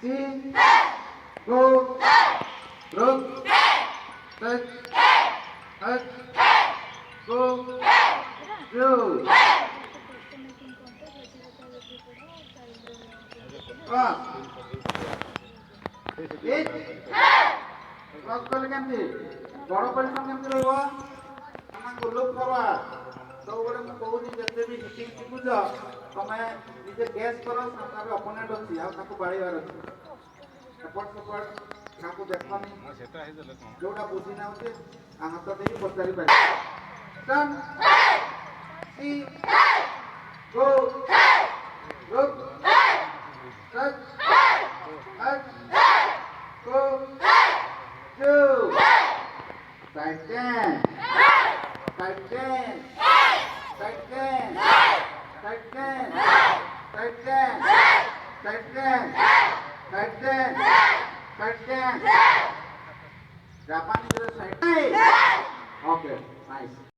C, go, look, touch, hug, go, do. Eight. Cross kale kemti? Baro position kemti rohibo? Amanku look forward. ସବୁବେଳେ ମୁଁ କହୁଛି ଯେତେ ବି hitting ଶିଖୁଛ ତମେ ନିଜେ gas କର ସାମ୍ନାରେ ଅପୋନେଣ୍ଟ ଅଛି ଆଉ ତାକୁ ବାଡ଼େଇବାର ଅଛି ଏପଟ ସେପଟ ତାକୁ ଦେଖନି ଯୋଉଟା ବୁଝି ନାହୁଛି ହାତ ଦେଇକି ପଚାରି ପାରିବ start see go look touch hug go do side 10 side 10 side 10 side 10 side 10 side 10 side 10 side 10 जापानी साइड ओके नाइस